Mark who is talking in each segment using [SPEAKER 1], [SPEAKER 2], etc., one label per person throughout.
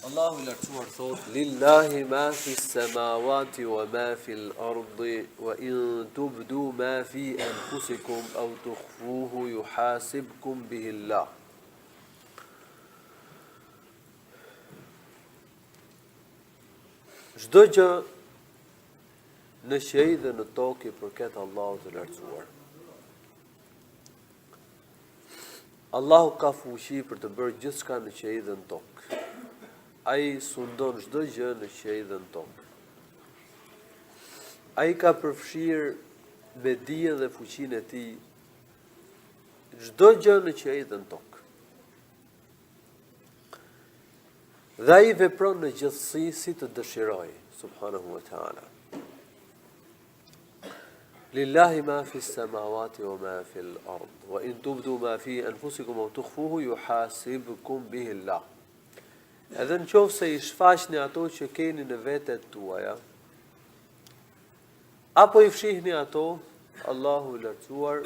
[SPEAKER 1] Allahu I lartësuar thot: Lillahi ma fi samawati wa ma fi al-ardi wa in tubdu ma fi anfusikum aw tukhfuhu yuhasibkum bihi Allah. Çdo gjë në qiell dhe në tokë i përket Allahut të lartësuar. Allahu ka fuqi për të bërë gjithçka në qiell dhe në tokë. Ai sundon çdo gjë në qiell dhe në tokë. Ai ka përfshirë me dijen dhe fuqinë e tij çdo gjë në qiell dhe në tokë. Dhe ai vepron në gjithësi si të dëshiroj, subhanahu wa ta'ala. Lillahi ma fi samawati wa ma fi al-ard wa in tubdu ma fi anfusikum aw tukhfuhu yuhasibkum bihi Allah. Edhe në qoftë se I shfaqni ato që keni në vetet tuaja, apo I fshihni ato, Allahu I lartësuar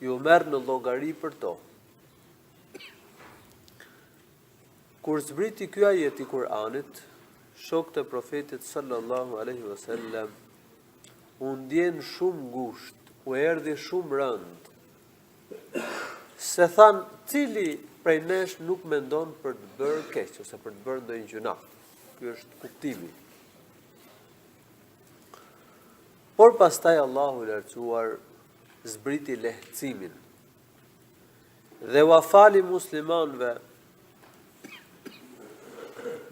[SPEAKER 1] ju merr në llogari për to. Kur zbriti ky ajet I Kur'anit, shokët e profetit sallallahu alaihi wasallam u ndjen shumë ngushtë, u erdhi shumë rënd. Se than, cili prej nesh nuk mendon për të bërë keq ose për të bërë ndonjë gjuna. Ky është kuptimi. Por pastaj Allahu I lartësuar zbriti lehtësimin dhe u fali muslimanëve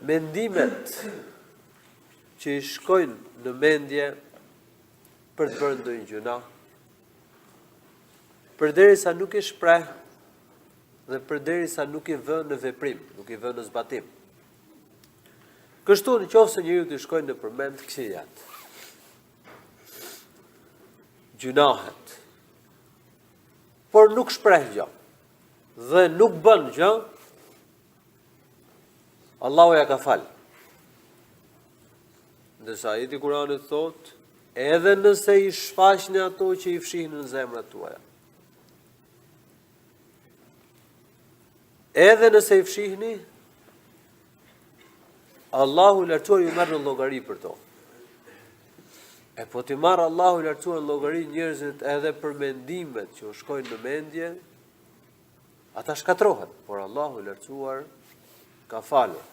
[SPEAKER 1] mendimet që I shkojnë në mendje për të bërë ndonjë gjuna, përderisa nuk I shpreh dhe përderisa nuk I vë në veprim, nuk I vë në zbatim. Kështu nëse njeriu të shkojnë në përmend këqijat, gjunahet, por nuk shpreh gjë dhe nuk bën gjë, Allahu ja ka fal. Ndërsa ajeti I Kuranit thot, edhe nëse I shfaqni ato që I fshihin në zemrat tuaja. Edhe nëse I fshihni, Allahu I lartësuar ju merr në llogari për to. E po ti marr Allahu I lartësuar në llogari njerëzit edhe për mendimet që u shkojnë në mendje, ata shkatrohen, por Allahu I lartësuar ka falur.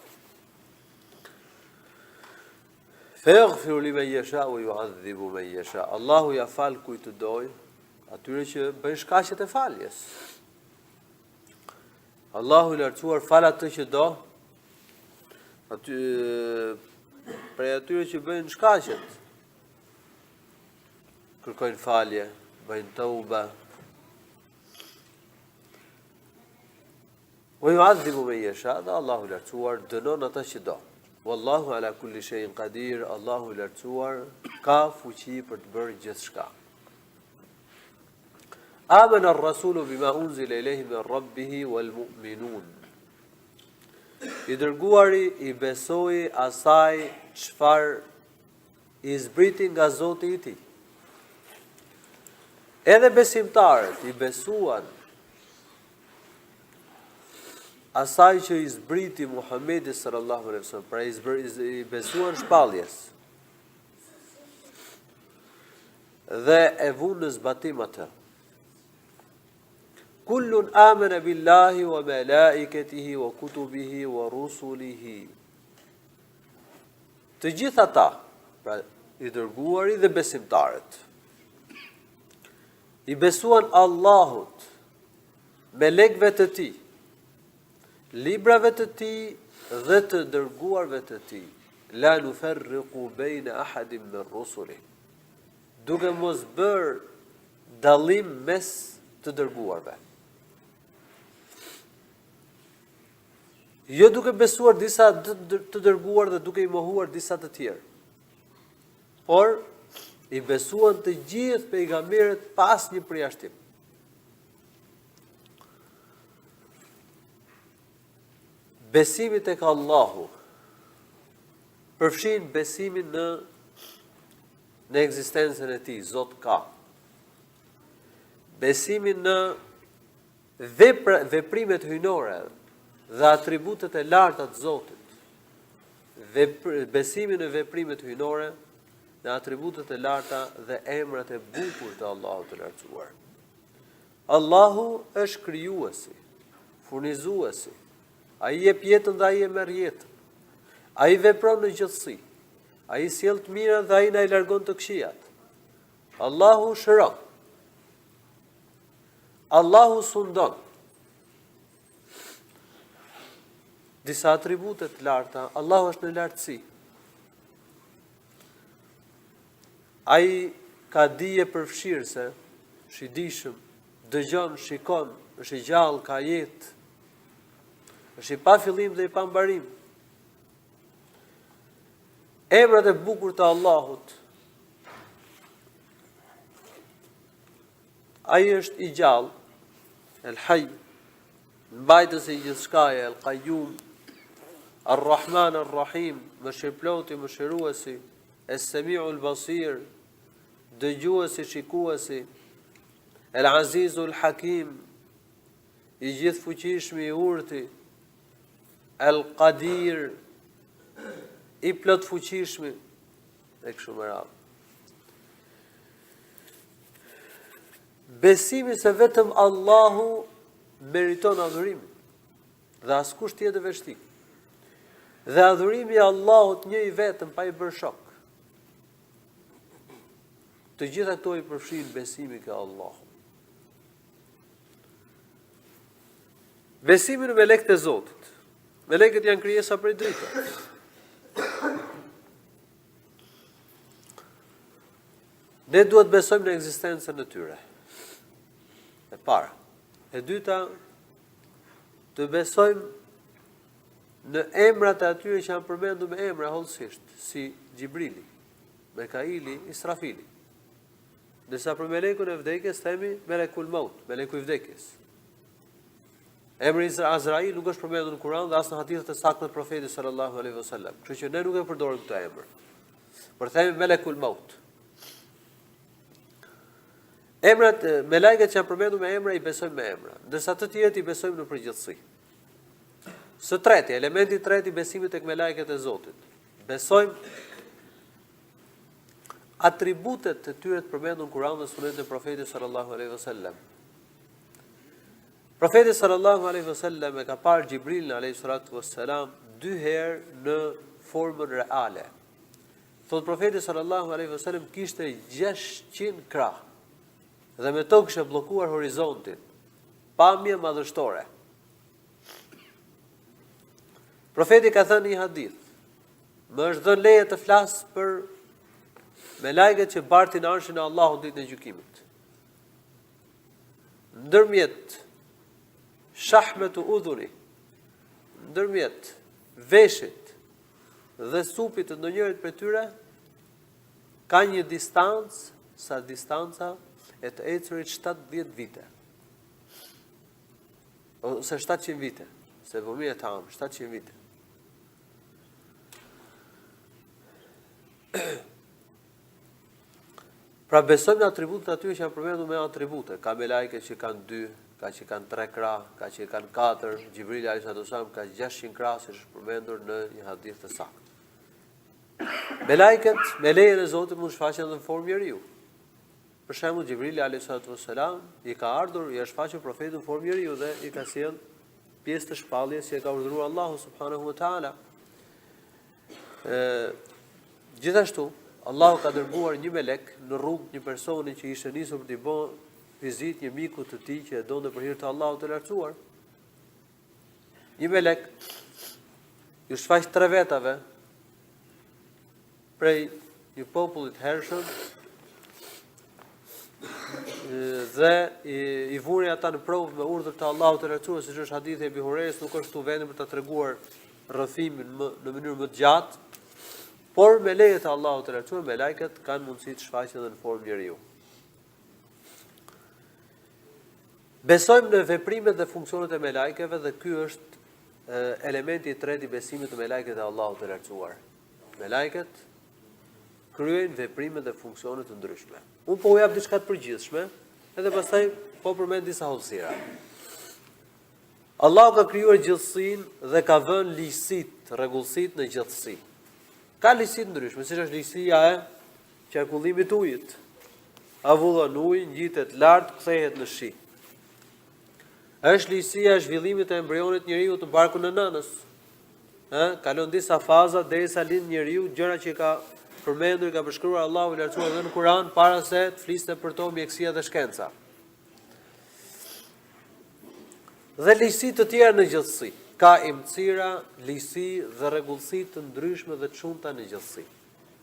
[SPEAKER 1] Fayaghfiru liman yasha wa yu'adhibu man yasha. Allahu ja fal kujt të doj, atyre që bëjnë shkaqet e faljes. Allahu I lartësuar fal atë që do, prej atyre që bëjnë shkaqet. Kërkojnë falje, bëjnë tauba. Wa yu'adhibu man yasha, dhe Allahu I lartësuar dënon ata që do. Wallahu ala kulli shay'in qadir, Allahu I lartësuar ka fuqi për të bërë gjithçka. Amana ar-rasulu bima unzila ilayhi min rabbih wal mu'minun. I dërguari I besoi asaj çfarë I zbriti nga Zoti I tij. Edhe besimtarët I besuan asaj që I zbriti Muhamedi sallallahu alaihi wasallam, pra I besuan shpalljes. Dhe e vunë në zbatim atë. Kullun amana billahi wa malaikatihi wa kutubihi wa rusulihi. Të gjithë ata, pra I dërguari dhe besimtarët, I besuan Allahut, melekëve të Tij, librave të Tij dhe të dërguarve të Tij. La nufarriqu baina ahadin min rusuli. Duke mos bërë dallim mes të dërguarve. Jo duke besuar disa të dërguar dhe duke I mohuar disa të tjerë. Por I besuan të gjithë pejgamberët pa asnjë përjashtim. Besimi tek Allahu përfshin besimin në ekzistencën e Tij, Zot ka. Besimin në veprimet hyjnore dhe atributet e larta të Zotit. besimi në veprimet hyjnore, në atributet e larta dhe emrat e bukur të Allahut të lartësuar. Allahu është krijuesi, furnizuesi. Ai jep jetën dhe ai e merr jetën. Ai vepron në gjithësi. Ai sjell të mira dhe ai na i largon të këqijat. Allahu shëron. Allahu sundon. Disa atribute të larta, Allahu është në lartësi. Ai ka dije përfshirëse, është i dijshëm, dëgjon, shikon, është i gjallë, ka jetë, është i pa fillim dhe i pa mbarim. Emrat e bukur të Allahut. Ai është i gjallë, El Hayy, mbajtësi i gjithçkaje, El Qayyum, Ar-Rahman Ar-Rahim, mëshirëploti, mëshiruesi, Es-Sami'u El-Basir, dëgjuesi, shikuesi, El-Azizu El-Hakim, i gjithë fuqishmi, i urti, El-Qadir, i plot fuqishmi, e kështu me radhë. Besimi se vetëm Allahu meriton adhurimin dhe askush tjetër veçti. Dhe adhurimi i Allahut një i vetëm pa i bërë shok. Të gjitha këto i përfshin besimi ke Allahu. Besimi në melekët e Zotit. Melekët janë krijesa prej drita. Ne duhet besojmë në ekzistencën e tyre. E para. E dyta, të besojmë në emrat e atyre që janë përmendur me emra hollësisht, si Gjibrili, Mekaili, Israfili. Nësa për melekun e vdekjes themi Melekul Maut, meleku i vdekjes. Emri Azrail nuk është përmendur në Kur'an dhe as në hadithet e sakta të profetit sallallahu alaihi wasallam. Kështu që ne nuk e përdorim këtë emër. Por themi Melekul Maut. Emrat, me lajket që janë përmendur me emra, i besojmë me emra, ndërsa të tjerët i besojmë në përgjithësi. Së treti, elementi i tretë i besimit tek me lajket e Zotit. Besojmë atributet të tyre të përmendur në Kur'an dhe sunetin e profetit sallallahu alaihi wasallam. Profeti sallallahu alaihi wasallam e ka parë Gjibrilin alayhi salatu wassalam 2 herë në formën reale. Thot profeti sallallahu alaihi wasallam kishte 600 krah. Dhe me to kishte bllokuar horizontin, pamje madhështore. Profeti ka thënë një hadith, më është dhënë leje të flas për me lajket që bartin arshin e Allahut ditën e gjykimit. Ndërmjet shahmetu udhuni, ndërmjet veshit dhe supit të ndonjërit për tyre, ka një distancë, sa distanca e të ecurit 70 vite. Ose 700 vite, se vëmija të amë, 700 vite. Pra besojmë në atributet aty që janë përmendur me atribute. Ka me lajke që kanë 2, ka që kanë 3 krah, ka që kanë 4, Gjibrili alayhi salatu ka 600 krah, që është përmendur në një hadith të saktë. Me lajket, me lejen e Zotit mund shfaqen në formë njeriu. Për shembull, Gjibrili alayhi salatu i ka ardhur, i është shfaqur profetit në formë njeriu dhe i ka sjell pjesë të shpalljes që e ka urdhëruar Allahu subhanahu wa taala. Gjithashtu, Allahu ka dërguar një melek në rrugë një personi që ishte nisur për t'i bërë vizitë një miku të tij që e donte për hir të Allahut të lartësuar. Një melek ju shfaq 3 vetave prej një populli të hershëm dhe i vuri ata në provë me urdhër të Allahut të lartësuar, siç është hadithi e Abi Hurajres, nuk është këtu vendi për ta treguar rrëfimin në mënyrë më të gjatë. Por me leje të Allahut të lartësuar, me lajket kanë mundësi të shfaqen edhe në formë njeriu. Besojmë në veprimet dhe funksionet e me lajkeve dhe ky është elementi i tretë i besimit të me lajket e Allahut të lartësuar. Me lajket kryejnë veprimet dhe funksionet të ndryshme. Unë po u jap diçka të përgjithshme, edhe pastaj po përmend disa hollësira. Allahu ka krijuar gjithësinë dhe ka vënë ligjësitë, rregullsitë në gjithësi. Ka ligjësi të ndryshme, siç është ligjësia e qarkullimit të ujit. Avullon ujë, ngjitet lart, kthehet në shi. Është ligjësia e zhvillimit të embrionit njeriu të barkun e nënës. Kalon disa faza derisa lind njeriu, gjëra që ka përmendur, ka përshkruar Allahu i lartësuar dhe në Kur'an para se të fliste për to mjekësia dhe shkenca. Dhe ligjësi të tjera në gjithësi. Ka imëcira, ligjësi dhe rregullsi të ndryshme dhe të shumta në gjithësi.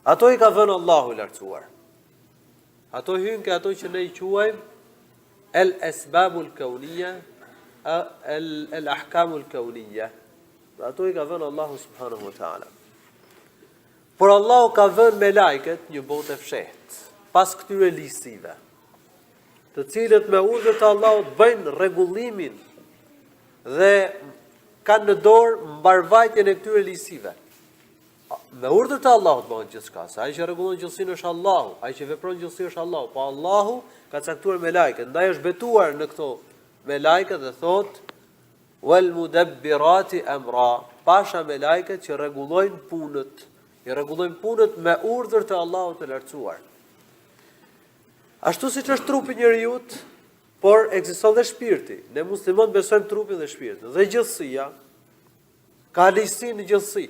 [SPEAKER 1] Ato i ka vënë Allahu i lartësuar. Ato hyn ke ato që ne i quajmë el-esbabul kauniyya, el-ahkamul kauniyya. Ato i ka vënë Allahu subhanahu wa taala. Por Allahu ka vënë me lajket një botë e fshehtë, pas këtyre ligjësive, të cilët me urdhër të Allahut bëjnë rregullimin dhe kanë në dorë mbarvajtjen e këtyre ligjësive. Me urdhër të Allahut bëhet gjithçka. Ai që rregullon gjithësinë është Allahu, ai që vepron gjithësi është Allahu. Po Allahu ka caktuar me lajket, ndaj është betuar në këto me lajket dhe thotë wal mudabbirati amra, pasha me lajket që rregullojnë punët. I rregullojnë punët me urdhër të Allahut të lartësuar. Ashtu siç është trupi njeriu, por ekziston dhe shpirti. Ne muslimanët besojmë trupin dhe shpirtin. Dhe gjithësia ka ligjësi në gjithësi.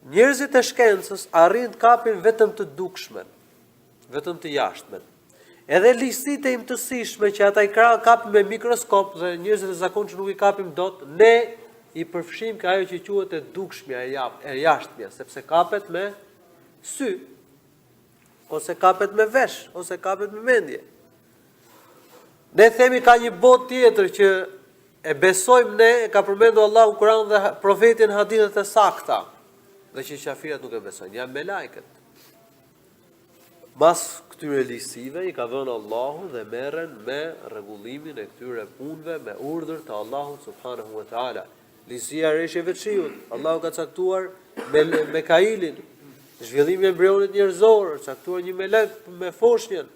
[SPEAKER 1] Njerëzit e shkencës arrin të kapin vetëm të dukshmen, vetëm të jashtmen. Edhe ligjësitë e imtësishme që ata i kapin me mikroskop dhe njerëzit e zakonshëm nuk i kapim dot, ne i përfshim ka ajo që quhet e dukshmja e jashtmja, sepse kapet me sy, ose kapet me vesh, ose kapet me mendje. Ne themi ka një botë tjetër që e besojmë ne, e ka përmendur Allahu në Kur'an dhe profeti në hadithet e sakta, dhe që qafirat nuk e besojnë, janë me lajket. Mas këtyre ligjësive i ka dhënë Allahu dhe merren me rregullimin e këtyre punëve me urdhër të Allahut subhanahu wa taala. Ligjësia e rreshjeve të shiut, Allahu ka caktuar me kailin, zhvillimi i embrionit njerëzor, caktuar një melek me foshnjën.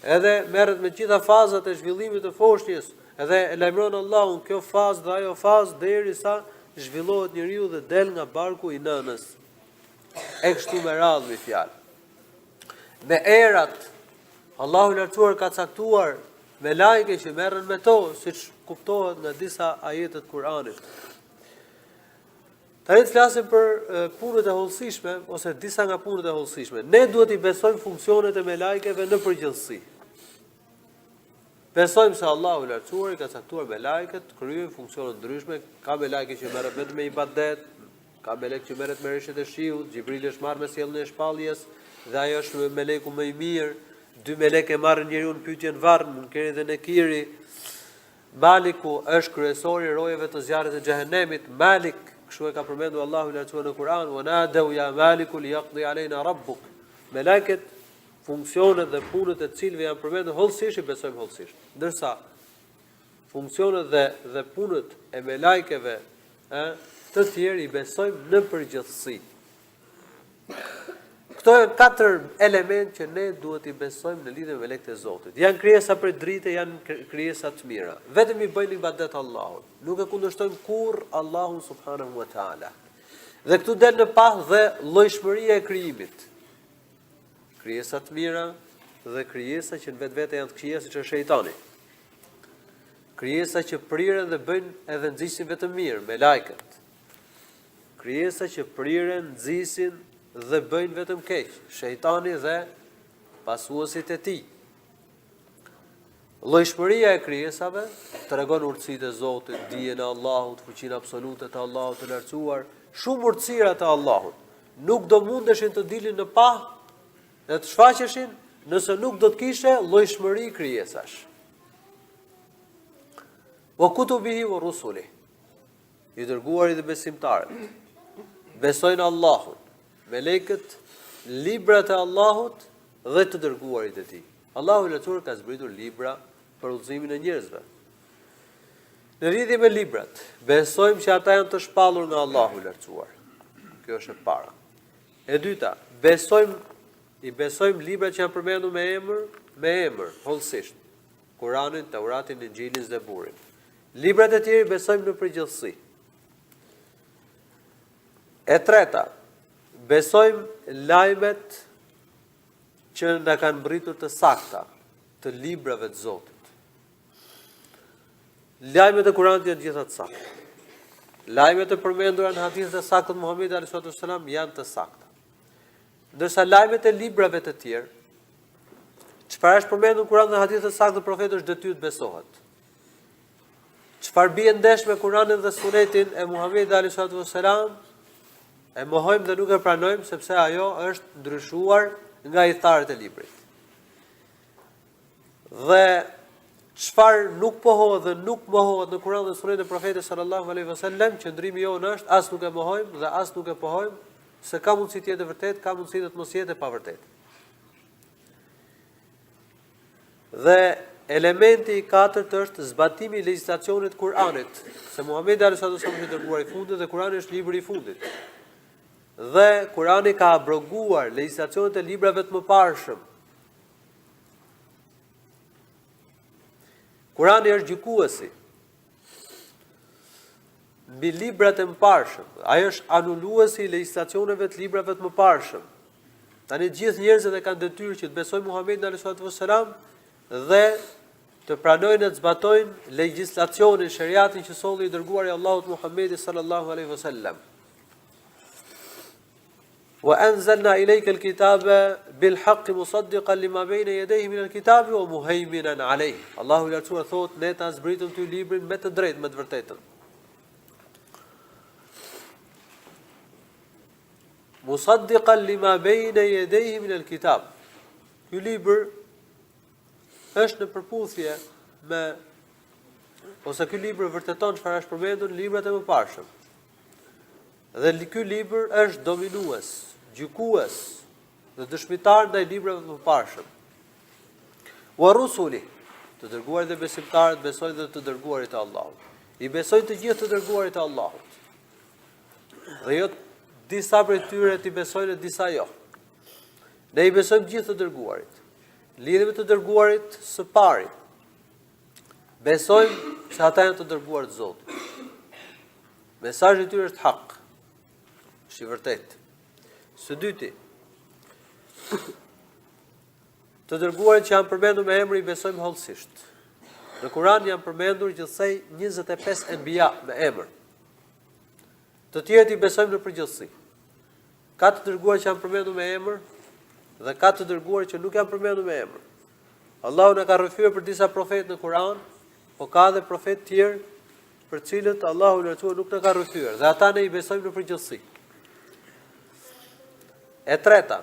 [SPEAKER 1] Edhe merret me gjitha fazat e zhvillimit të foshnjës, edhe e lajmëron Allahu në kjo fazë dhe ajo fazë derisa zhvillohet njeriu dhe del nga barku i nënës. E kështu me radhë me fjalë. Me erat, Allahu i lartësuar ka caktuar me lajke që merren me to, siç kuptohet nga disa ajete të Kuranit. Tani të flasim për punët e hollësishme ose disa nga punët e hollësishme. Ne duhet i besojmë funksionet e me lajkeve në përgjithësi. Besojmë se Allahu i lartësuar i ka caktuar me lajket, kryejnë funksione ndryshme, ka me lajke që merret vetëm me ibadet, ka melek që merret me rreshtet e shiut, Xhibrili është marrë me sjelljen e shpalljes, dhe ajo është meleku më i mirë, dy melek e marrin njeriu në pyetjen varr, Munkeri dhe Nekiri. Maliku është kryesori i rojeve të zjarrit të xhehenemit, Malik, kështu e ka përmendur Allahu i lartësuar në Kur'an, wa nadau ya maliku liyaqdi aleyna rabbuk. Meleket, funksionet dhe punët e cilëve janë përmendur hollësisht, i besojmë hollësisht. Ndërsa funksionet dhe punët e melekeve, të tjerë i besojmë në përgjithësi. Këto janë 4 elementë që ne duhet i besojmë në lidhje me melekët e Zotit. Janë krijesa për dritë, janë krijesa të mira. Vetëm i bëjnë ibadet Allahut. Nuk e kundërshtojnë kurrë Allahun subhanahu wa taala. Dhe këtu del në pas dhe llojshmëria e krijimit. Krijesa të mira dhe krijesa që në vetvete janë të këqija, siç është shejtani. Krijesa që priren dhe bëjnë edhe nxisin vetëm mirë, me lajket. Krijesa që priren, nxisin dhe bëjnë vetëm keq, shejtani dhe pasuesit e tij. Llojshmëria e krijesave tregon urtësitë e Zotit, dijen e Allahut, fuqinë absolute të Allahut të lartësuar, shumë urtësira të Allahut. Nuk do mundeshin të dilin në pa dhe të shfaqeshin nëse nuk do të kishe llojshmëri krijesash. Wa kutubihi wa rusulihi. I dërguarit dhe besimtarët besojnë Allahun, melekët, librat e Allahut dhe të dërguarit e tij. Allahu i lartësuar ka zbritur libra për udhëzimin e njerëzve. Në lidhje me librat, besojmë që ata janë të shpallur nga Allahu i lartësuar. Kjo është e para. E dyta, i besojmë librat që janë përmendur me emër, hollësisht. Kuranin, Tauratin, Injilin, Zeburin. Librat e tjerë besojmë në përgjithësi. E treta, besojmë lajmet që na kanë mbritur të sakta të librave të Zotit. Lajmet e Kuranit janë gjitha të sakta. Lajmet e përmendura në hadithet e sakta të Muhamedit alayhi wasallam janë të sakta. Ndërsa lajmet e librave të tjerë, çfarë është përmendur në Kur'an dhe hadithet e sakta të profetit është detyrë të besohet. Çfarë bie ndesh me Kur'anin dhe Sunetin e Muhamedit alayhi wasallam, e mohojmë dhe nuk e pranojmë sepse ajo është ndryshuar nga hithtarët e librit. Dhe çfarë nuk pohohet dhe nuk mohohet në Kur'an dhe Sunetin e Profetit sallallahu alaihi wasallam, qëndrimi jonë është as nuk e mohojmë dhe as nuk e pohojmë, se ka mundësi të jetë e vërtetë, ka mundësi të mos jetë e pavërtetë. Dhe elementi i katërt është zbatimi i legjislacionit të Kur'anit, se Muhamedi alayhi wasallam është dërguar i fundit dhe Kur'ani është libri i fundit. Dhe Kur'ani ka abroguar legjislacionet e librave të mëparshëm. Kur'ani është gjykuesi mbi librat e mëparshëm. Ai është anuluesi i legjislacioneve të librave të mëparshëm. Tani të gjithë njerëzit e kanë detyrë që të besojnë Muhamedit alayhi wasallam dhe të pranojnë dhe të zbatojnë legjislacionin, shariatin që solli i dërguari i Allahut Muhamedi sallallahu alaihi wasallam. Wa anzalna ilayka al-kitaba bil haqqi musaddiqan lima bayna yadayhi min al-kitabi wa muhaiminan alayhi. Allahu lartësuar thot, ne ta zbritëm ty librin me të drejtë, me të vërtetën. Musaddiqan lima bayna yadayhi min al-kitab. Ky libër është në përputhje me, ose ky libër vërteton çfarë është përmendur në librat e mëparshëm. Dhe ky libër është dominues, gjykues dhe dëshmitar ndaj librave të mëparshëm. Wa rusuli, të dërguarit dhe besimtarët besojnë dhe të dërguarit e Allahut. I besojnë të gjithë të dërguarit e Allahut. Dhe jo disa prej tyre i besojnë e disa jo. Ne i besojmë gjithë të dërguarit. Lidhemi të dërguarit së pari. Besojmë se ata janë të dërguar të Zotit. Mesazhi i tyre është hak. Është i vërtetë. Së dyti, të dërguarit që janë përmendur me emër i besojmë hollësisht. Në Kur'an janë përmendur gjithsej 25 enbija me emër. Të tjerët i besojmë në përgjithësi. Ka të dërguar që janë përmendur me emër dhe ka të dërguar që nuk janë përmendur me emër. Allahu na ka rrëfyer për disa profetë në Kur'an, po ka edhe profetë tjerë për cilët Allahu lartësuar nuk na ka rrëfyer, dhe ata ne i besojmë në përgjithësi. E treta,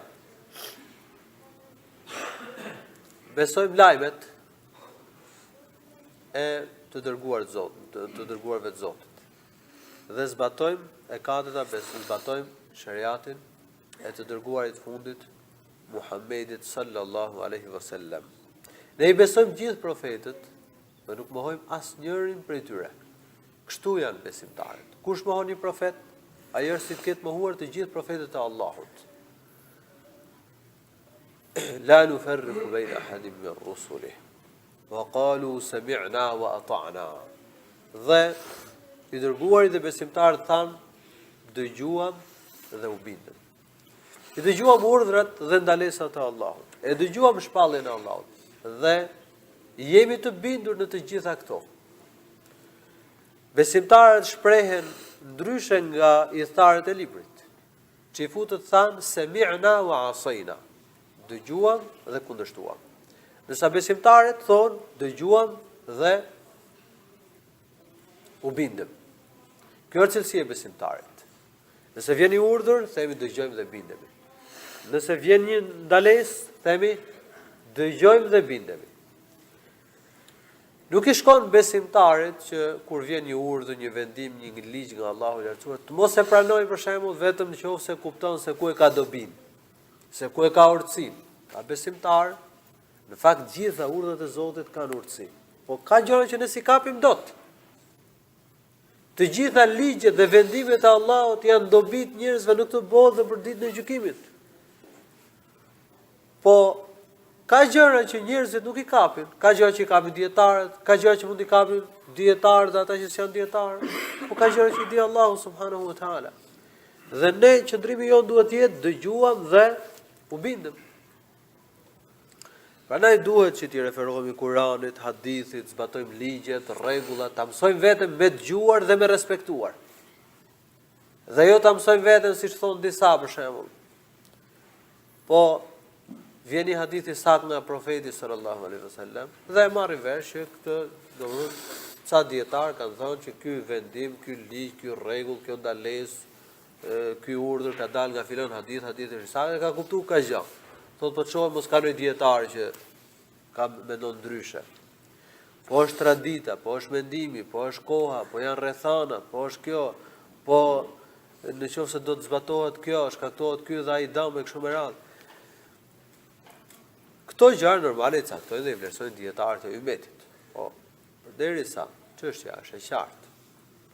[SPEAKER 1] besojmë lajmet e të dërguarve të Zotit. Dhe zbatojmë e katërta, zbatojmë shariatin e të dërguarit fundit Muhammedit sallallahu alaihi wasallam. Ne i besojmë gjithë profetët, dhe nuk mohojmë asnjërin prej tyre. Kështu janë besimtarët. Kush mohon një profet, ai është si të ketë mohuar të gjithë profetët e Allahut. La nufarriqu bayna ahadin min rusulih wa qalu sami'na wa ata'na. Dhe i dërguarit dhe besimtarët thanë dëgjuam dhe u bindëm. I dëgjuam urdhrat dhe ndalesat e Allahut. E dëgjuam shpalljen e Allahut dhe jemi të bindur në të gjitha këto. Besimtarët shprehen ndryshe nga hithtarët e librit, që i futët thanë sami'na wa asayna. Dëgjuam dhe kundërshtuam. Ndërsa besimtarët thonë dëgjuam dhe u bindëm. Kjo është cilësia e besimtarit. Nëse vjen një urdhër, themi dëgjojmë dhe bindemi. Nëse vjen një ndalesë, themi dëgjojmë dhe bindemi. Nuk i shkon besimtarit që kur vjen një urdhër, një vendim, një ligj nga Allahu i lartësuar, të mos e pranojë për shembull vetëm nëse kupton se ku e ka dobin, se ku e ka urtësinë. Ka besimtar, në fakt gjitha urdhrat e Zotit kanë urtësi. Po ka gjëra që ne si kapim dot. Të gjitha ligjet dhe vendimet e Allahut janë dobit njerëzve në këtë botë dhe për ditën e gjykimit. Po Ka gjëra që njerëzit nuk i kapin, ka gjëra që i kapin dietarët, ka gjëra që mund i kapin dietarët ata që janë dietarë, po ka gjëra që i di Allahu subhanahu wa taala. Dhe ne qëndrimi jon duhet të jetë dëgjuam dhe u bindëm. Prandaj duhet që t'i referohemi Kuranit, hadithit, zbatojmë ligjet, rregullat, ta mësojmë veten me dëgjuar dhe me respektuar. Dhe jo ta mësojmë veten siç thon disa për shembull. Po vjen një hadith i saktë nga profeti sallallahu alaihi wasallam dhe e marrin vesh që këtë, domethënë, ca dietar kanë thënë që ky vendim, ky ligj, ky rregull, kjo ndalesë, ky urdhër ka dalë nga filon hadith i saktë, ka kuptuar ka gjë. Thotë po çohem mos ka një dietar që ka mendon ndryshe. Po është tradita, po është mendimi, po është koha, po janë rrethana, po është kjo, po në qoftë se do të zbatohet kjo, shkaktohet ky dhe ai dëm me kështu me radhë. Këto gjëra normale i caktojnë dhe i vlerësojnë dietarët e ummetit. Po, përderisa çështja është e qartë,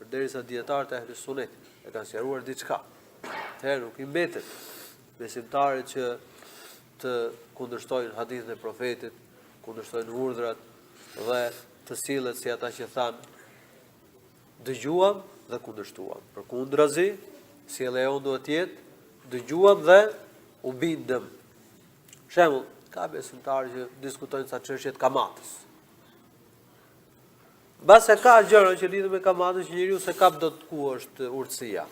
[SPEAKER 1] përderisa dietarët e Ahlus Sunnetit e kanë sqaruar diçka, atëherë nuk i mbetet besimtarit që të kundërshtojnë hadithin e profetit, kundërshtojnë urdhrat dhe të sillet si ata që thanë dëgjuam dhe kundërshtuam. Përkundrazi, sjellja jonë duhet të jetë dëgjuam dhe u bindëm. Për shembull, ka besimtarë që diskutojnë sa çështjet kamatës. Mbase ka gjëra që lidhen me kamatën që njeriu se kap dot ku është urtësia.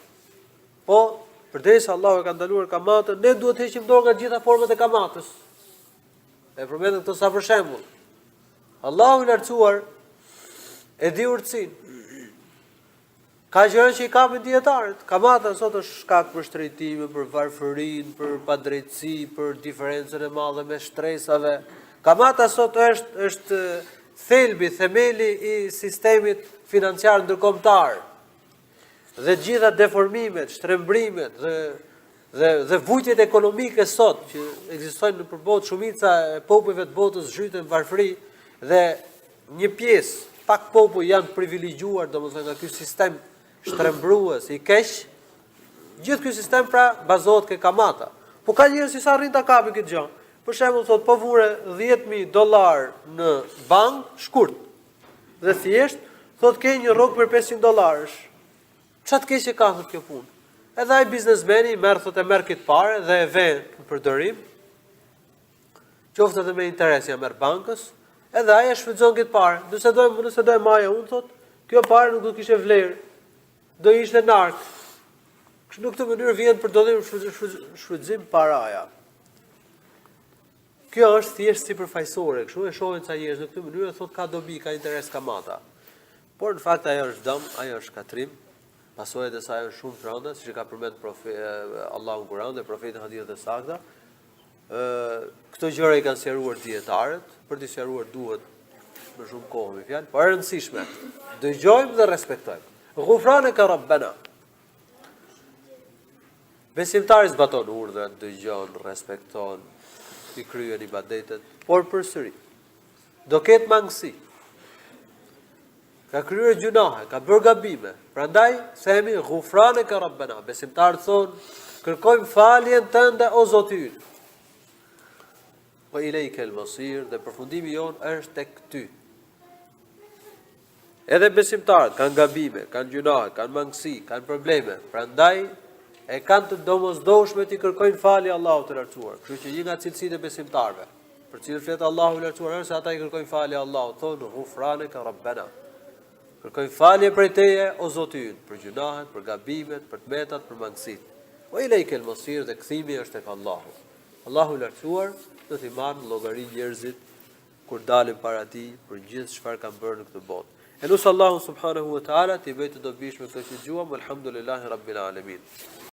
[SPEAKER 1] Po, përderisa Allahu e ka ndaluar kamatën, ne duhet të heqim dorë nga gjitha format e kamatës. E përmendem këtë sa për shembull. Allahu i lartësuar e di urtësinë. Ka gjëra që i kapin dietarët. Kamata sot është shkak për shtrejtime, për varfërinë, për padrejtësi, për diferencën e madhe me shtresave. Kamata sot është thelbi, themeli i sistemit financiar ndërkombëtar. Dhe gjitha deformimet, shtrembrimet dhe vujtjet ekonomike sot që ekzistojnë nëpër botë, shumica e popujve të botës zhyten në varfëri dhe një pjesë, pak popull janë privilegjuar domethënë nga ky sistem shtrembrues i keq. Gjithë ky sistem pra bazohet ke kamata. Po ka njerëz që sa arrin ta kapin këtë gjë. Për shembull thotë po vure $10,000 në bankë shkurt. Dhe thjesht thotë ke një rrogë për $500. Çfarë të keq e ka kjo punë? Edhe ai biznesmeni merr thotë merr këtë parë dhe e vën në përdorim. Qoftë edhe me interes ja merr bankës, edhe ai e shfrytëzon këtë parë. Nëse do e marrë unë thotë, kjo parë nuk do kishte vlerë. Do ishte nark. Kështu në këtë mënyrë vjen përdorim shfrytëzim paraja. Kjo është thjesht sipërfaqësore, kështu e shohin ca njerëz në këtë mënyrë thotë ka dobi, ka interes kamata. Por në fakt ajo është dëm, ajo është katrim. Pasojat e saj janë shumë të rënda, siç e ka përmendur Allahu në Kur'an dhe profeti në hadithet e sakta. Këto gjëra i kanë sqaruar dietarët, për të sqaruar duhet më shumë kohë me fjalë, por e rëndësishme. Dëgjojmë dhe respektojmë. Ghufranaka Rabbana. Besimtari zbaton urdhrat, dëgjon, respekton, i kryen ibadetet, por përsëri do ketë mangësi. Ka kryer gjunahe, ka bërë gabime. Prandaj themi Ghufranaka Rabbana. Besimtarët thonë, kërkojmë faljen tënde o Zoti ynë. Wa ilayka al-masir, dhe përfundimi jon është tek ty. Edhe besimtarët kanë gabime, kanë gjunahe, kanë mangësi, kanë probleme. Prandaj e kanë të domosdoshme të kërkojnë falje Allahut të lartësuar. Kështu që një nga cilësitë e besimtarëve, për cilët flet Allahu i lartësuar, është se ata i kërkojnë falje Allahut, thonë Ghufranaka Rabbana. Kërkojnë falje prej teje o Zoti ynë, për gjunahet, për gabimet, për tmetat, për mangësitë. Wa ilayka al-masir, dhe kthimi është tek Allahu. Allahu i lartësuar do t'i marrë llogari njerëzit kur dalin para tij për gjithë çfarë kanë bërë në këtë botë. E lutë Allahu subhanahu wa taala t'i bëjë të dobishme këtë që dëgjuam, alhamdulillahi rabbil alamin.